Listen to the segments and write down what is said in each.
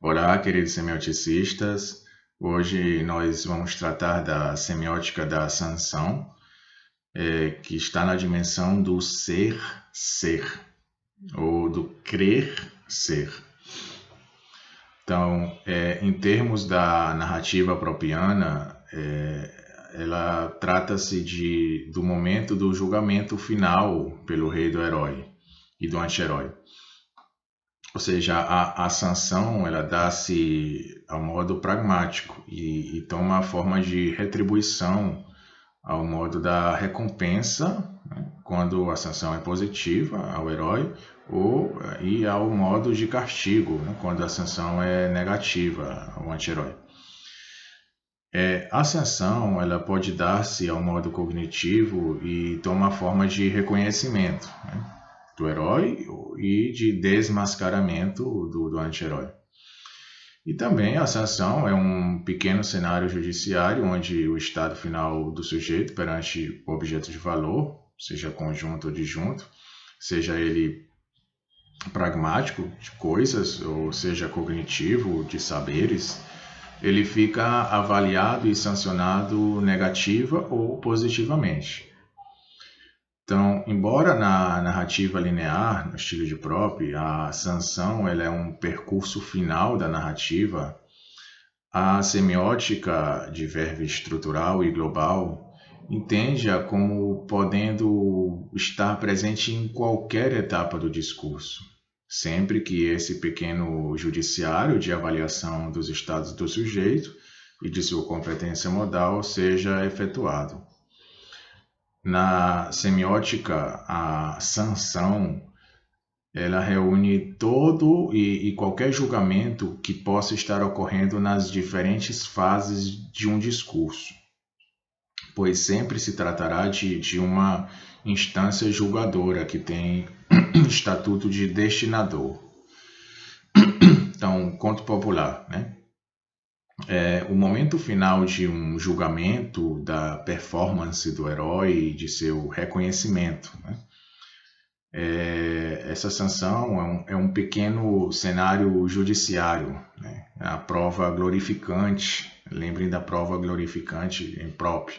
Olá, queridos semioticistas. Hoje nós vamos tratar da semiótica da sanção, que está na dimensão do ser, ou do crer ser. Então, em termos da narrativa propiana, ela trata-se do momento do julgamento final pelo rei do herói e do anti-herói. Ou seja, a sanção ela dá-se ao modo pragmático e toma a forma de retribuição ao modo da recompensa, né, quando a sanção é positiva ao herói, e ao modo de castigo, né, quando a sanção é negativa ao anti-herói. A sanção ela pode dar-se ao modo cognitivo e toma a forma de reconhecimento, né, do herói e de desmascaramento do anti-herói. E também a sanção é um pequeno cenário judiciário onde o estado final do sujeito perante objetos de valor, seja conjunto ou disjunto, seja ele pragmático, de coisas, ou seja cognitivo, de saberes, ele fica avaliado e sancionado negativa ou positivamente. Então, embora na narrativa linear, no estilo de Propp, a sanção ela é um percurso final da narrativa, a semiótica de verve estrutural e global entende-a como podendo estar presente em qualquer etapa do discurso, sempre que esse pequeno judiciário de avaliação dos estados do sujeito e de sua competência modal seja efetuado. Na semiótica, a sanção ela reúne todo e qualquer julgamento que possa estar ocorrendo nas diferentes fases de um discurso, pois sempre se tratará de uma instância julgadora que tem estatuto de destinador. Então, conto popular, né? O momento final de um julgamento da performance do herói e de seu reconhecimento, né? Essa sanção é um pequeno cenário judiciário, né? A prova glorificante, lembrem da prova glorificante em Propp.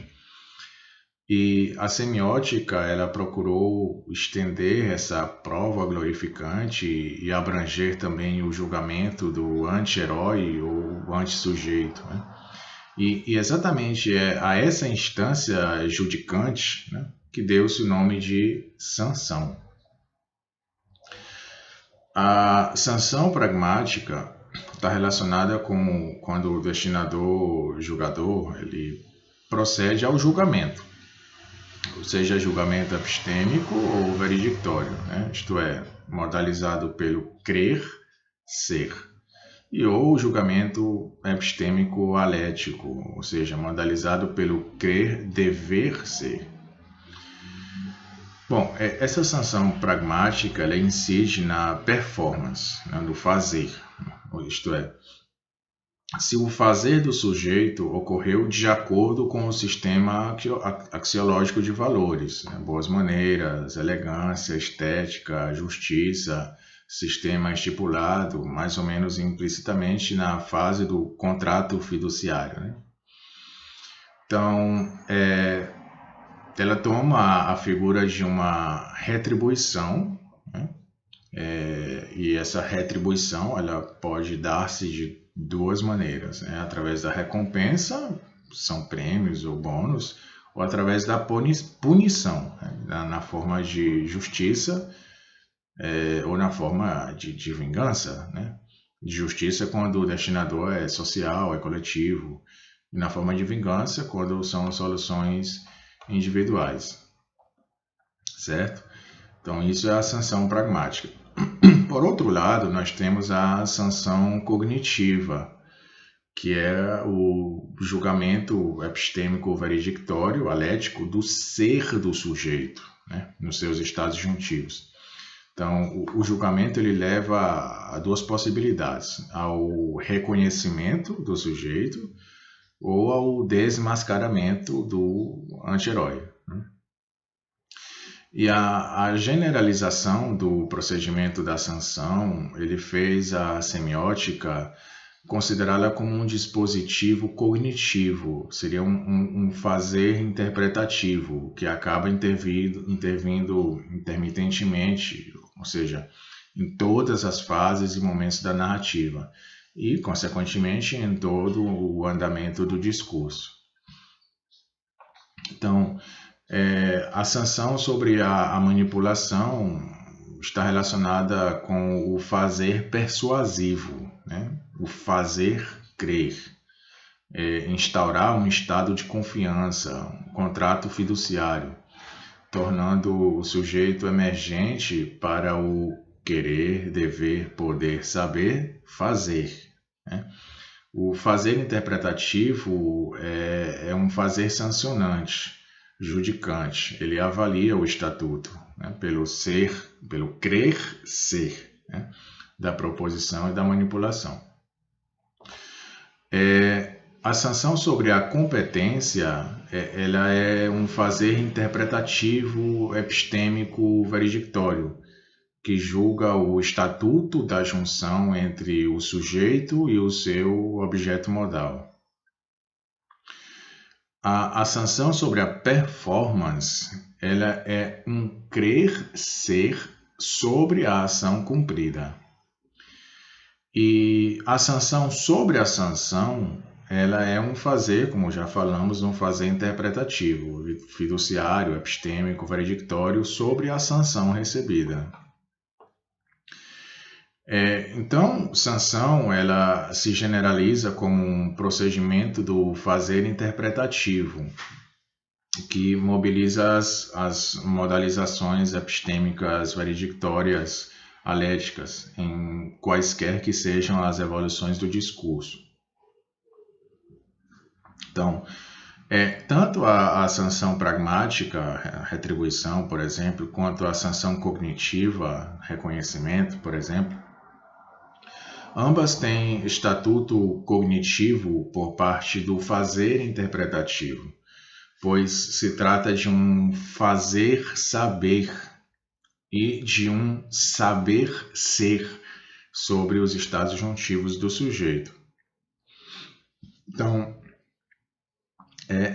E a semiótica ela procurou estender essa prova glorificante e abranger também o julgamento do anti-herói ou anti-sujeito, né? E exatamente a essa instância judicante, né, que deu-se o nome de sanção. A sanção pragmática está relacionada com quando o destinador, julgador, ele procede ao julgamento, seja julgamento epistêmico ou veredictório, né? Isto é, modalizado pelo crer ser, ou julgamento epistêmico alético, ou seja, modalizado pelo crer dever ser. Bom, essa sanção pragmática ela incide na performance, né, no fazer, isto é, se o fazer do sujeito ocorreu de acordo com o sistema axiológico de valores, né, boas maneiras, elegância, estética, justiça, sistema estipulado mais ou menos implicitamente na fase do contrato fiduciário, né? Então, ela toma a figura de uma retribuição, né? E essa retribuição ela pode dar-se de duas maneiras, né? Através da recompensa, são prêmios ou bônus, ou através da punição, né? Na forma de justiça, ou na forma de vingança, né? De justiça quando o destinador é social, é coletivo, e na forma de vingança quando são soluções individuais, certo? Então isso é a sanção pragmática. Por outro lado, nós temos a sanção cognitiva, que é o julgamento epistêmico veredictório, alético, do ser do sujeito, né, nos seus estados juntivos. Então, o julgamento ele leva a duas possibilidades, ao reconhecimento do sujeito ou ao desmascaramento do anti-herói, né? E a generalização do procedimento da sanção, ele fez a semiótica considerá-la como um dispositivo cognitivo, seria um fazer interpretativo, que acaba intervindo intermitentemente, ou seja, em todas as fases e momentos da narrativa, e, consequentemente, em todo o andamento do discurso. Então, a sanção sobre a manipulação está relacionada com o fazer persuasivo, né? O fazer crer, instaurar um estado de confiança, um contrato fiduciário, tornando o sujeito emergente para o querer, dever, poder, saber, fazer, né? O fazer interpretativo é um fazer sancionante, judicante. Ele avalia o estatuto, né, pelo crer ser, né, da proposição e da manipulação. A sanção sobre a competência, ela é um fazer interpretativo, epistêmico, veredictório, que julga o estatuto da junção entre o sujeito e o seu objeto modal. A sanção sobre a performance, ela é um crer ser sobre a ação cumprida. E a sanção sobre a sanção, ela é um fazer, como já falamos, um fazer interpretativo, fiduciário, epistêmico, veredictório sobre a sanção recebida. Então, sanção, ela se generaliza como um procedimento do fazer interpretativo, que mobiliza as modalizações epistêmicas veredictórias aléticas, em quaisquer que sejam as evoluções do discurso. Então, tanto a sanção pragmática, a retribuição, por exemplo, quanto a sanção cognitiva, reconhecimento, por exemplo, ambas têm estatuto cognitivo por parte do fazer interpretativo, pois se trata de um fazer saber e de um saber ser sobre os estados juntivos do sujeito. Então,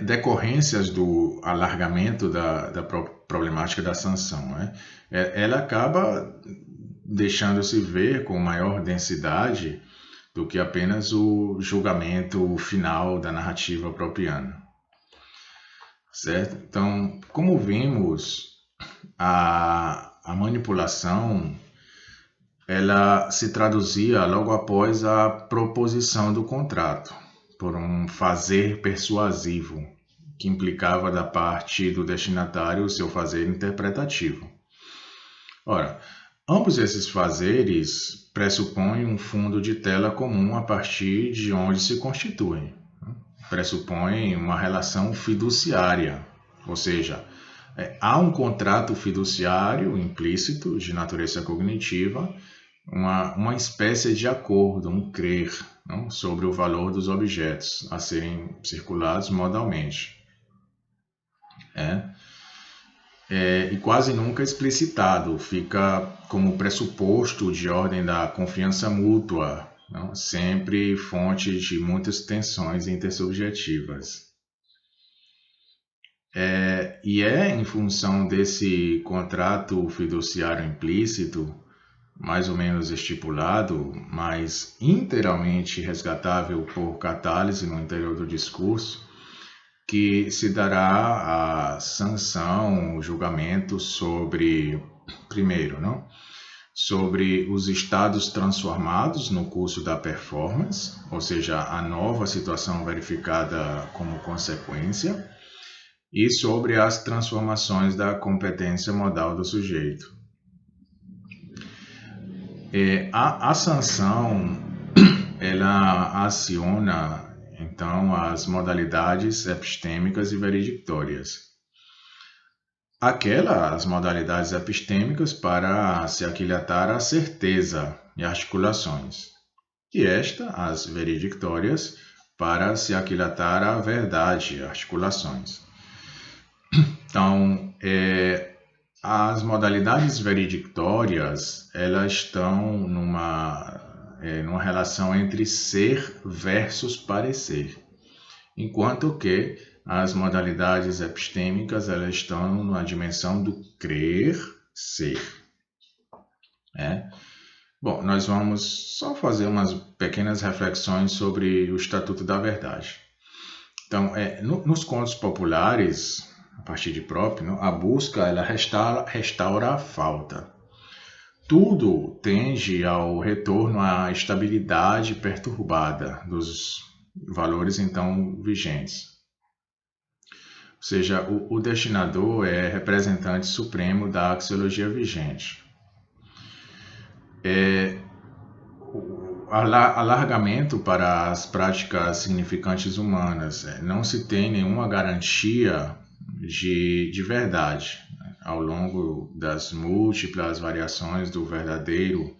decorrências do alargamento da problemática da sanção, né? Ela acaba deixando-se ver com maior densidade do que apenas o julgamento final da narrativa propiana. Certo? Então, como vimos, a manipulação ela se traduzia logo após a proposição do contrato, por um fazer persuasivo, que implicava da parte do destinatário o seu fazer interpretativo. Ora, ambos esses fazeres pressupõem um fundo de tela comum a partir de onde se constituem. Pressupõem uma relação fiduciária, ou seja, há um contrato fiduciário implícito de natureza cognitiva, uma espécie de acordo, um crer, não, sobre o valor dos objetos a serem circulados modalmente. E quase nunca explicitado, fica como pressuposto de ordem da confiança mútua, não? Sempre fonte de muitas tensões intersubjetivas. E em função desse contrato fiduciário implícito, mais ou menos estipulado, mas inteiramente resgatável por catálise no interior do discurso, que se dará a sanção, o julgamento sobre, primeiro, não? Sobre os estados transformados no curso da performance, ou seja, a nova situação verificada como consequência, e sobre as transformações da competência modal do sujeito. A sanção, ela aciona então as modalidades epistêmicas e veredictórias. As modalidades epistêmicas para se aquilatar a certeza e articulações, e as veredictórias, para se aquilatar a verdade e articulações. Então, As modalidades veredictórias, elas estão numa relação entre ser versus parecer, enquanto que as modalidades epistêmicas, elas estão na dimensão do crer ser. Bom, nós vamos só fazer umas pequenas reflexões sobre o Estatuto da Verdade. Então, nos contos populares, a partir de próprio, a busca ela restaura a falta. Tudo tende ao retorno à estabilidade perturbada dos valores então vigentes. Ou seja, o destinador é representante supremo da axiologia vigente. Alargamento para as práticas significantes humanas. Não se tem nenhuma garantia de verdade ao longo das múltiplas variações do verdadeiro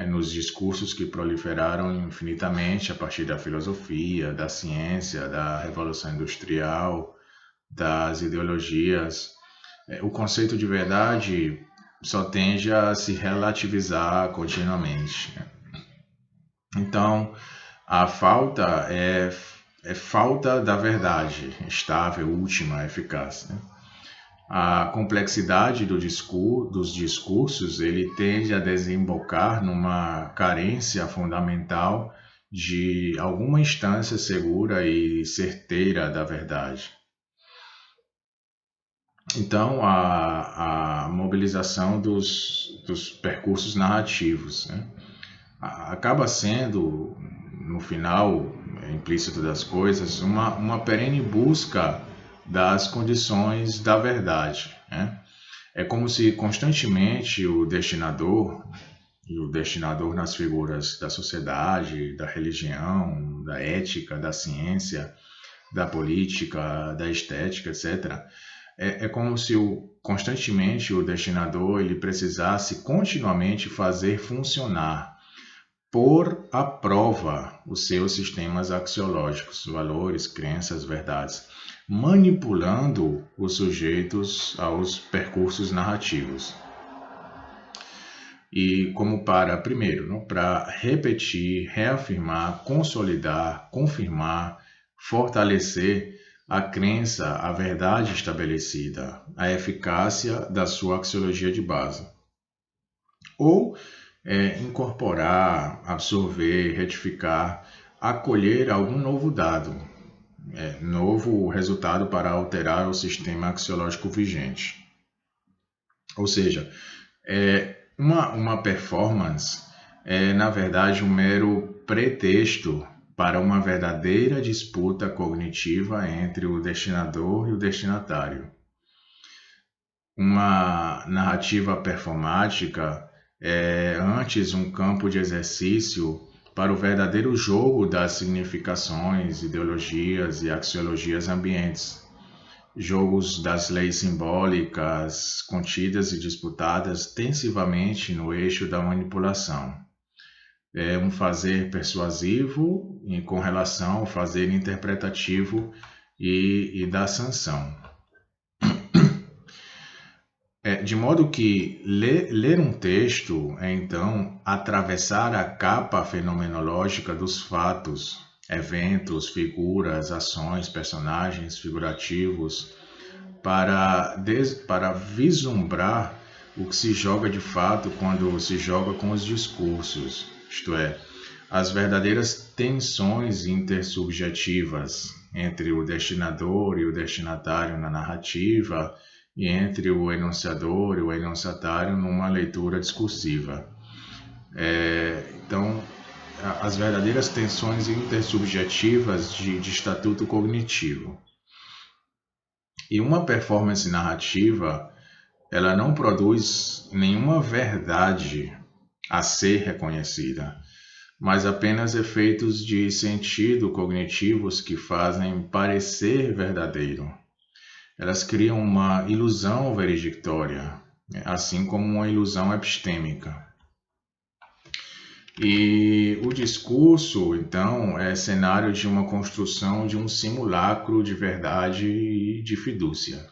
nos discursos que proliferaram infinitamente a partir da filosofia, da ciência, da Revolução Industrial, das ideologias. O conceito de verdade só tende a se relativizar continuamente. Então, a falta é falta da verdade estável, última, eficaz. A complexidade dos discursos ele tende a desembocar numa carência fundamental de alguma instância segura e certeira da verdade. Então, a mobilização dos percursos narrativos acaba sendo, no final implícito das coisas, uma perene busca das condições da verdade. É como se constantemente o destinador, e o destinador nas figuras da sociedade, da religião, da ética, da ciência, da política, da estética, etc., é como se constantemente o destinador ele precisasse continuamente fazer funcionar, pôr à prova os seus sistemas axiológicos, valores, crenças, verdades, manipulando os sujeitos aos percursos narrativos. E como primeiro, para repetir, reafirmar, consolidar, confirmar, fortalecer a crença, a verdade estabelecida, a eficácia da sua axiologia de base. Ou incorporar, absorver, retificar, acolher algum novo dado, novo resultado para alterar o sistema axiológico vigente. Ou seja, uma performance é, na verdade, um mero pretexto para uma verdadeira disputa cognitiva entre o destinador e o destinatário. Uma narrativa performática é antes um campo de exercício para o verdadeiro jogo das significações, ideologias e axiologias ambientes. Jogos das leis simbólicas contidas e disputadas tensivamente no eixo da manipulação. É um fazer persuasivo com relação ao fazer interpretativo e da sanção. De modo que ler um texto é, então, atravessar a capa fenomenológica dos fatos, eventos, figuras, ações, personagens figurativos, para vislumbrar o que se joga de fato quando se joga com os discursos, isto é, as verdadeiras tensões intersubjetivas entre o destinador e o destinatário na narrativa, e entre o enunciador e o enunciatário numa leitura discursiva. Então, as verdadeiras tensões intersubjetivas de estatuto cognitivo. E uma performance narrativa, ela não produz nenhuma verdade a ser reconhecida, mas apenas efeitos de sentido cognitivos que fazem parecer verdadeiro. Elas criam uma ilusão veredictória, assim como uma ilusão epistêmica. E o discurso, então, é cenário de uma construção de um simulacro de verdade e de fidúcia.